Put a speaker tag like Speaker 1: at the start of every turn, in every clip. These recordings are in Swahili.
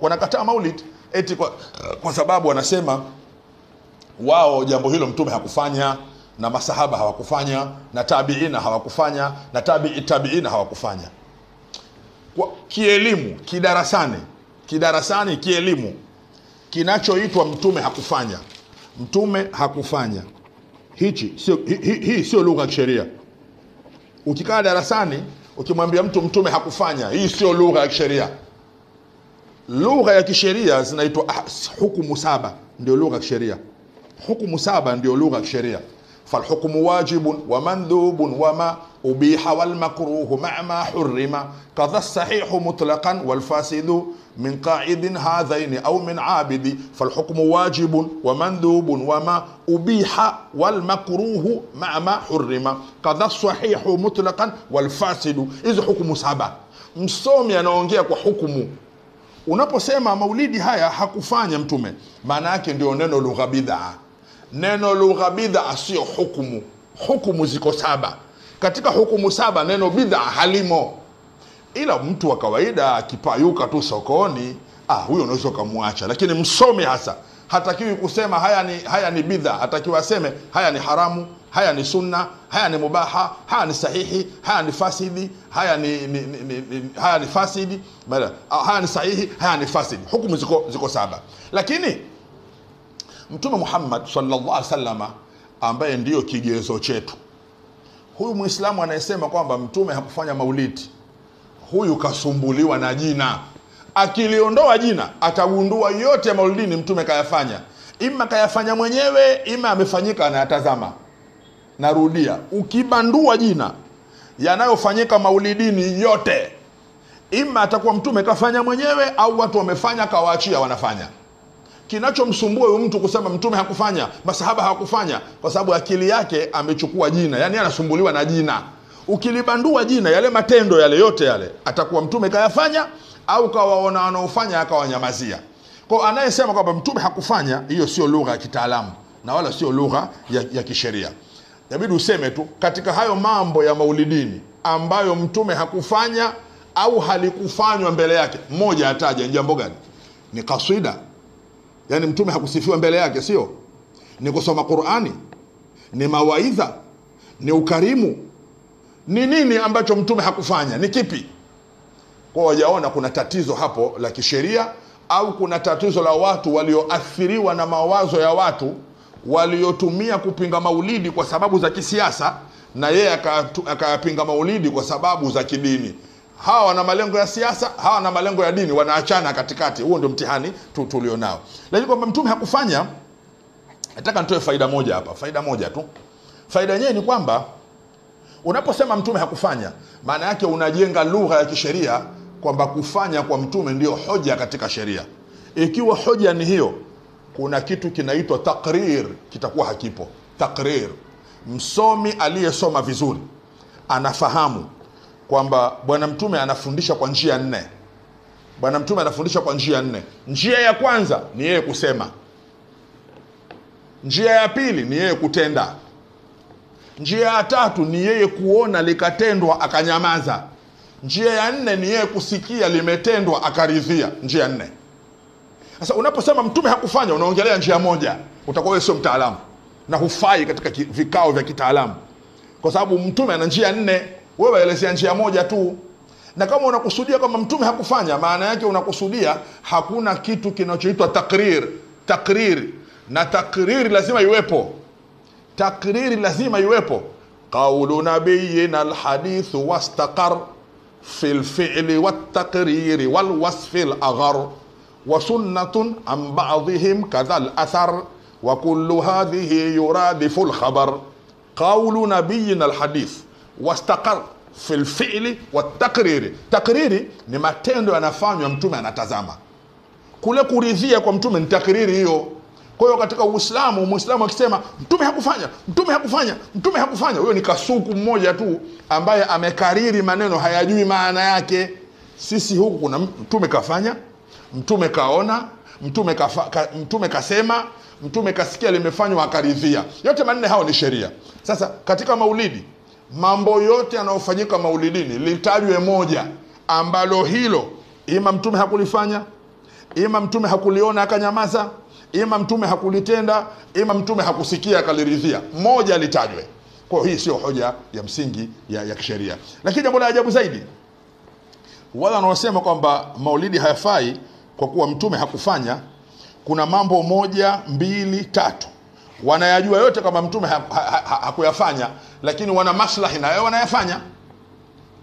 Speaker 1: wanakataa maulid eti kwa sababu wanasema wao jambo hilo mtume hakufanya, na masahaba hawakufanya, na tabiina hawakufanya, na tabiina hawakufanya. Kwa kielimu, kidarasani kielimu, kinachoitwa mtume hakufanya, mtume hakufanya, hii sio lugha ya kisheria. Ukikaa darasani ukimwambia mtu mtume hakufanya, hii sio lugha ya kisheria. Lugha ya kisheria zinaitwa hukumu saba, ndio lugha ya kisheria. Hukumu saba ndio lugha ya kisheria. Falhukmu wajibun wa mandhubun wa ma ubiha wal makruhu ma'a ma hurrima kadha sahihu mutlaqan wal fasidu min qa'idin hadhain aw min 'abidi. Falhukmu wajibun wa mandhubun wa ma ubiha wal makruhu ma'a ma hurrima kadha sahihu mutlaqan wal fasidu. Hizo hukumu saba. Msomi anaongea kwa hukumu. Unaposema maulidi haya hakufanya mtume, maana yake ndio neno lugha bid'a. Neno lugha bid'a sio hukumu. Hukumu ziko saba. Katika hukumu saba neno bid'a halimo. Ila mtu wa kawaida akipayuka tu sokoni, huyo unaweza kumwacha. Lakini msomi hasa hatakiwi kusema haya ni bid'a, hatakiwa aseme haya ni haramu, haya ni sunna, haya ni mubaha, haya ni sahihi, haya ni fasidi, haya ni fasidi, haya ni sahihi, haya ni fasidi. Hukumu ziko saba. Lakini Mtume Muhammad sallallahu alaihi wasallam ambaye ndiyo kigezo chetu, huyu Muislamu anayesema kwamba mtume hakufanya maulidi, huyu kasumbuliwa na jina. Akiliondoa jina atagundua yote ya maulidini mtume kayafanya. Ima kayafanya mwenyewe, ima amefanyika anayatazama. Narudia, ukibandua jina yanayofanyika maulidini yote, ima atakuwa mtume kafanya mwenyewe au watu wamefanya kawaachia wanafanya. Kinachomsumbua huyu mtu kusema mtume hakufanya, masahaba hawakufanya, kwa sababu akili yake amechukua jina. Yani anasumbuliwa na jina. Ukilibandua jina, yale matendo yale yote yale, atakuwa mtume kayafanya au kawaona wanaofanya akawanyamazia. Kwa anayesema kwamba mtume hakufanya, hiyo sio lugha ya kitaalamu na wala sio lugha ya kisheria. Inabidi useme tu katika hayo mambo ya maulidini ambayo mtume hakufanya au halikufanywa mbele yake, mmoja ataja jambo gani? Ni kaswida. Yani mtume hakusifiwa mbele yake, sio? Ni kusoma Qur'ani, ni mawaidha, ni ukarimu. Ni nini ambacho mtume hakufanya? Ni kipi? Kwa wajaona kuna tatizo hapo la kisheria, au kuna tatizo la watu walioathiriwa na mawazo ya watu waliotumia kupinga maulidi kwa sababu za kisiasa, na yeye akayapinga maulidi kwa sababu za kidini. Hawa wana malengo ya siasa, hawa wana malengo ya dini, wanaachana katikati. Huo ndio mtihani tulionao. Lakini kwamba mtume hakufanya, nataka nitoe faida moja hapa, faida moja tu. Faida yenyewe ni kwamba unaposema mtume hakufanya, maana yake unajenga lugha ya kisheria kwamba kufanya kwa mtume ndio hoja katika sheria. Ikiwa hoja ni hiyo, kuna kitu kinaitwa takrir kitakuwa hakipo. Takrir, msomi aliyesoma vizuri anafahamu kwamba bwana mtume anafundisha kwa njia 4. Bwana mtume anafundisha kwa njia 4. Njia ya kwanza ni yeye kusema. Njia ya pili ni yeye kutenda. Njia ya tatu ni yeye kuona likatendwa akanyamaza. Njia ya 4 ni yeye kusikia limetendwa akaridhia. Njia 4. Sasa unaposema mtume hakufanya, unaongelea njia moja, utakuwa wewe sio mtaalamu na hufai katika vikao vya kitaalamu, kwa sababu mtume ana njia 4, wewe elezea njia moja tu. Na kama unakusudia kama mtume hakufanya, maana yake unakusudia hakuna kitu kinachoitwa takrir. Na takriri lazima iwepo. Takriri lazima iwepo. Qawlu nabiyina alhadithu wastaqar fil fi'li wat takriri wal wasfi al aghar wa sunnatun an ba'dihim kadha al athar wa kullu hadhihi yuradifu al khabar. Qawlu nabiyina alhadith wastaqar fil fi'li wat takriri. Takriri ni matendo yanafanywa mtume anatazama. Kule kuridhia kwa mtume ni takriri hiyo. Kwa hiyo katika Uislamu, Muislamu akisema mtume hakufanya, huyo ni kasuku mmoja tu ambaye amekariri maneno hayajui maana yake. Sisi huku kuna mtume kafanya, mtume kaona, mtume kasema, mtume kasikia limefanywa akaridhia. Yote manne hao ni sheria. Sasa katika maulidi, mambo yote yanayofanyika maulidini litajwe moja ambalo hilo ima mtume hakulifanya Ima mtume hakuliona akanyamaza, ima mtume hakulitenda, ima mtume hakusikia akaliridhia. Moja alitajwe. Kwa hii sio hoja ya msingi ya kisheria. Lakini jambo la ajabu zaidi, wala wanaosema kwamba maulidi hayafai kwa kuwa mtume hakufanya, kuna mambo 1, 2, 3 wanayajua yote kama mtume hakuyafanya, lakini wana maslahi na yao wanayafanya.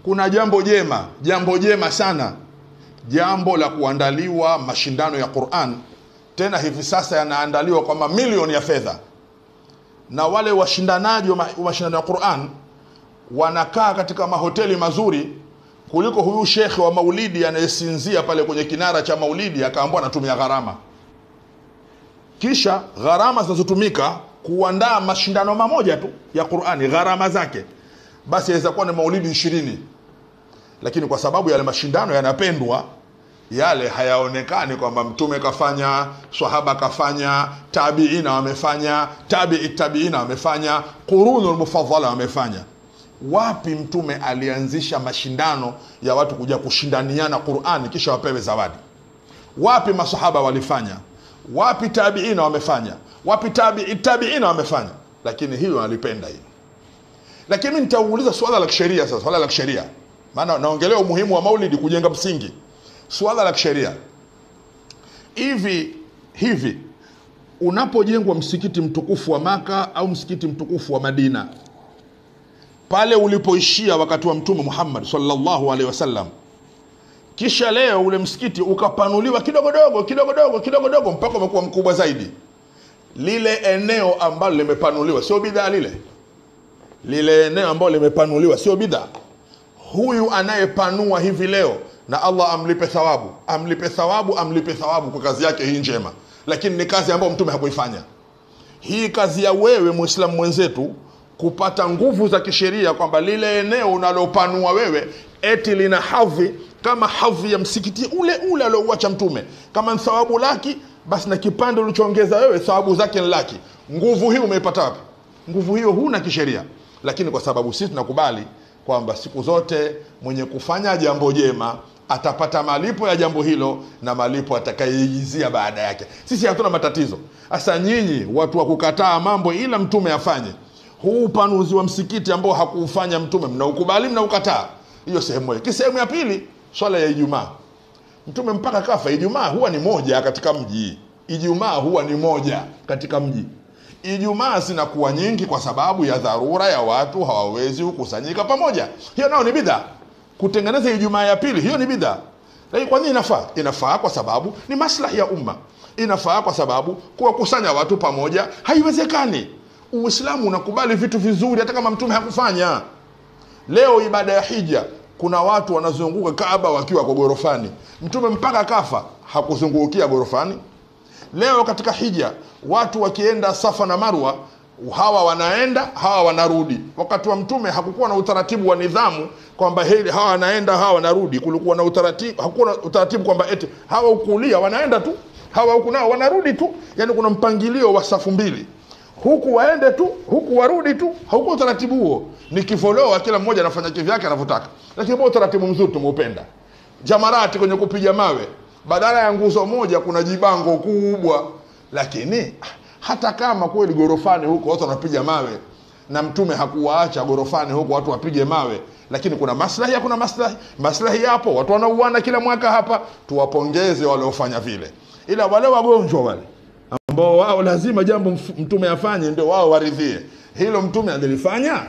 Speaker 1: Kuna jambo jema sana, jambo la kuandaliwa mashindano ya Qur'an. Tena hivi sasa yanaandaliwa kwa mamilioni ya fedha, na wale washindanaji wa mashindano ya Qur'an wanakaa katika mahoteli mazuri kuliko huyu shekhe wa maulidi anayesinzia pale kwenye kinara cha maulidi akaambiwa anatumia gharama. Kisha gharama zinazotumika kuandaa mashindano mamoja tu ya Qur'ani, gharama zake basi yaweza kuwa ni maulidi 20. Lakini kwa sababu yale mashindano yanapendwa, yale hayaonekani kwamba mtume kafanya, sahaba kafanya, tabiina wamefanya, tabiina wamefanya, qurunul mufaddala wamefanya. Wapi mtume alianzisha mashindano ya watu kuja kushindaniana Qur'ani kisha wapewe zawadi? Wapi masahaba walifanya? Wapi tabiina wamefanya? Wapi tabiina wamefanya? Lakini hiyo alipenda hiyo. Lakini nitauliza swala la kisheria sasa, swala la kisheria. Maana naongelea umuhimu wa maulidi kujenga msingi. Swala la kisheria. Hivi unapojengwa msikiti mtukufu wa Maka au msikiti mtukufu wa Madina, pale ulipoishia wakati wa Mtume Muhammad sallallahu alaihi wasallam, kisha leo ule msikiti ukapanuliwa kidogo mpaka umekuwa mkubwa zaidi, lile eneo ambalo limepanuliwa sio bid'a lile eneo ambalo limepanuliwa sio bid'a. Huyu anayepanua hivi leo, na Allah amlipe thawabu kwa kazi yake hii njema, lakini ni kazi ambayo mtume hakuifanya. Hii kazi ya wewe Muislamu mwenzetu kupata nguvu za kisheria kwamba lile eneo unalopanua wewe eti lina hadhi kama hadhi ya msikiti ule aliouacha mtume, kama thawabu laki, basi na kipande ulichoongeza wewe thawabu zake ni laki. Nguvu hii umeipata wapi? Nguvu hiyo huna kisheria. Lakini kwa sababu sisi tunakubali kwamba siku zote mwenye kufanya jambo jema atapata malipo ya jambo hilo, na malipo atakayeigizia baada yake. Sisi hatuna matatizo. Sasa nyinyi watu wa kukataa mambo ila mtume afanye, huu upanuzi wa msikiti ambao hakuufanya mtume, mnaukubali mnaukataa. Hiyo sehemu moja. Sehemu ya pili, swala ya Ijumaa. Mtume mpaka kafa Ijumaa huwa ni moja katika mji. Ijumaa zinakuwa nyingi kwa sababu ya dharura ya watu hawawezi kukusanyika pamoja. Hiyo nao ni bid'a. Kutengeneza Ijumaa ya pili, hiyo ni bid'a. Lakini kwa nini inafaa? Inafaa kwa sababu ni maslahi ya umma. Inafaa kwa sababu kuwakusanya watu pamoja haiwezekani. Uislamu unakubali vitu vizuri hata kama mtume hakufanya. Leo ibada ya hija, kuna watu wanazunguka Kaaba wakiwa kwa gorofani. Mtume mpaka kafa hakuzungukia gorofani. Leo katika hija watu wakienda Safa na Marwa, hawa wanaenda hawa wanarudi. Wakati wa mtume hakukuwa na utaratibu wa nidhamu kwamba hawa wanaenda hawa wanarudi. Kulikuwa na utaratibu, hakukuwa na utaratibu kwamba eti hawa ukulia wanaenda tu, hawa huku nao wanarudi tu. Yani kuna mpangilio wa safu mbili, huku waende tu, huku warudi tu. Haukuwa utaratibu huo. Ni kivoloa, kila mmoja anafanya kivyake anavyotaka. Lakini kwa utaratibu mzuri tumeupenda. Jamarati kwenye kupiga mawe, badala ya nguzo moja kuna jibango kubwa. Lakini hata kama kweli gorofani huko watu wanapiga mawe na mtume hakuwaacha gorofani huko watu wapige mawe, lakini kuna maslahi, hakuna maslahi yapo, watu wanauana kila mwaka hapa, tuwapongeze wale waliofanya vile. Ila wale wagonjwa wale ambao wao lazima jambo mtume afanye ndio wao waridhie, hilo mtume alilifanya,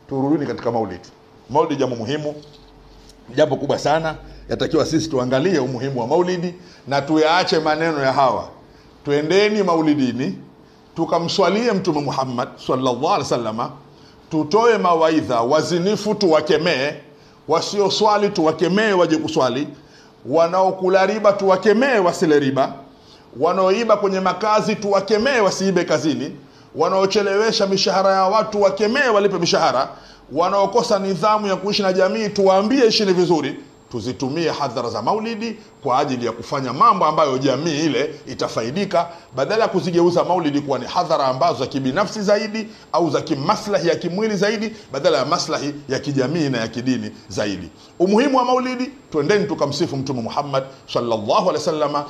Speaker 1: turudini katika maulidi. Maulidi jambo muhimu, jambo kubwa sana. Yatakiwa sisi tuangalie umuhimu wa maulidi na tuyaache maneno ya hawa. Tuendeni maulidini, tukamswalie mtume Muhammad sallallahu alaihi wasallam, tutoe mawaidha, wazinifu tuwakemee, wasio swali tuwakemee waje kuswali, wanaokula riba tuwakemee wasile riba, wanaoiba kwenye makazi tuwakemee wasiibe kazini, wanaochelewesha mishahara ya watu wakemee walipe mishahara, wanaokosa nidhamu ya kuishi na jamii tuwaambie ishini vizuri. Tuzitumie hadhara za maulidi kwa ajili ya kufanya mambo ambayo jamii ile itafaidika, badala ya kuzigeuza maulidi kuwa ni hadhara ambazo za kibinafsi zaidi au za kimaslahi ya kimwili zaidi, badala ya maslahi ya kijamii na ya kidini zaidi. Umuhimu wa maulidi, tuendeni tukamsifu mtume Muhammad sallallahu alaihi wasallam.